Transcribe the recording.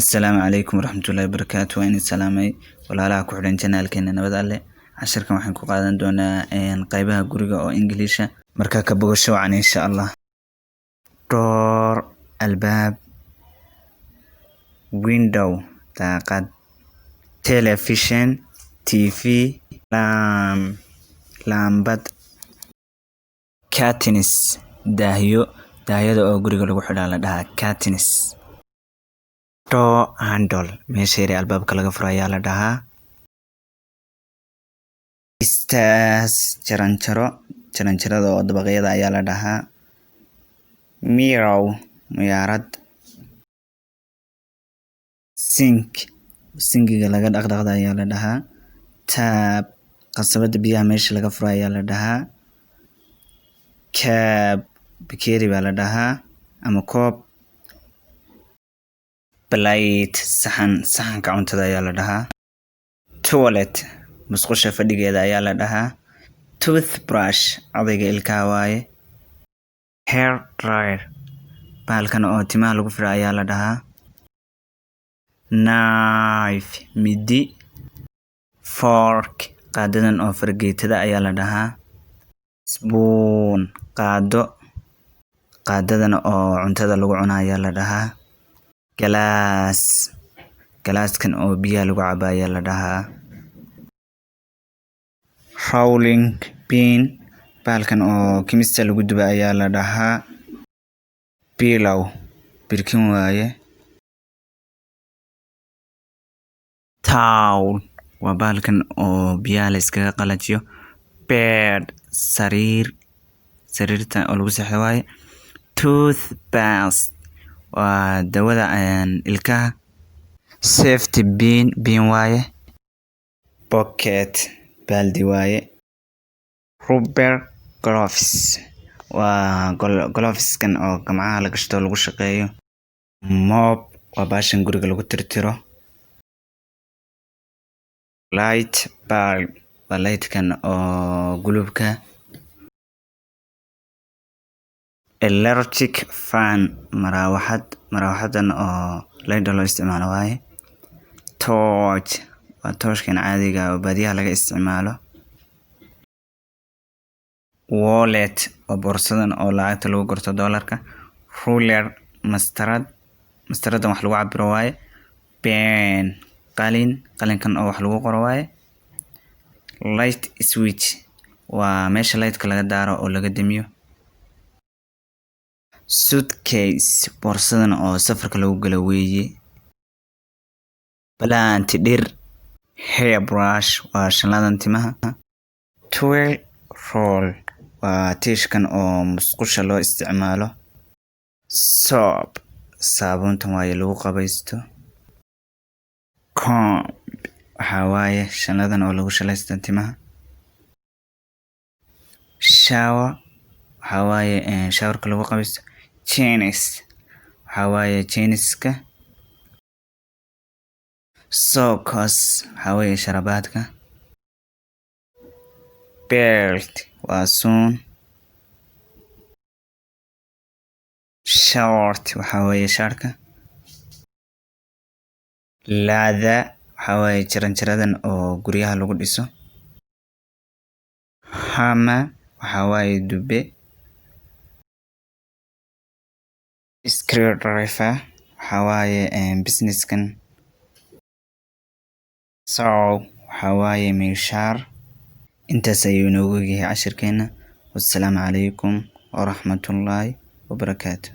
السلام عليكم ورحمة الله وبركاته. وإن السلامي ولا لا كحرين جنال كنا نبذ الله عشركم وحين قادن دونا إن قيبها جوريجا أو إنجليشة مركا كبوشوا عن إن شاء الله. door الباب window تاقد television TV لامبد curtains داهيو أو جوريجا لو حدا على ده curtains. door handle meesha yar albaabka laga furo ayaa la dhahaa. stairs jaranjarada oo dabaqyada ayaa la dhahaa. mirror miyaarad. sinkiga laga dhaqda ayaa la dhahaa. tap qasabada biyaha meesha laga furo ayaa la dhahaa. cup bakeeri baa la dhahaa ama koob. plate saxanka cuntada ayaa la dhahaa. toilet musqusha fadhigeeda ayaa la dhahaa. toothbrush adayga ilkaha waaye. hair dryer bahalkan oo timaha lagu firo ayaa la dhahaa. knife midi. fork qaadadan oo fargeetada ayaa la dhahaa. spoon qaadadan oo cuntada lagu cuno ayaa la dhahaa. galaaskan oo biyaha lagu cabo ayaa la dhahaa. rolling pin bahalkan oo kimista lagu duba ayaa la dhahaa. pillow birkin waaye. towel waa bahalkan oo biyaha la iskaga qalajiyo. bed sariirta oo lagu seexdo waaye. toothpaste waa dawada ilkaha. safety bin waaye. pocket baaldi waaye. rubber gloves waa gloveskan oo gacmaha la gashto lagu shaqeeyo. mop waa baashan guriga lagu tirtiro. light bulb waa lightkan oo gulubka. electric fan maraawaxadan oo laydha loo isticmaalo waaye. torch waa tooshkan caadiga oo baadiyaha laga isticmaalo. wallet waa boorsadan oo lacagta lagu gorto doolarka. ruler mastaradan wax lagu cabiro waaye. pen qalinkan oo wax lagu qoro waaye. light switch waa meesha lightka laga daaro oo laga damiyo. suitcase boorsadan oo safarka lagu galo weeye. plant dhir. hairbrush waa shanladan timaha. towel roll waa tiishkan oo musqusha loo isticmaalo. soap saabuuntan waaye lagu qabaysto. comb waxaa waaye shanladan oo lagu shalaysto timaha. shower waxaa waaye showerka lagu qabaysto. jeans waxaa waaye jeaniska. socks waxaa waaye sharabaadka. belt waa suun. short waxaa waaye shaarka. ladder waxaa waaye jaranjaradan oo guryaha lagu dhiso. hammer waxaa waaye dube. screwdriver waxaa waaye businesskan. saw waxaa waaye miishaar. intaas ayuu inoogu yahay cashirkeena. wassalaamu calaykum waraxmatullaahi wabarakaatu.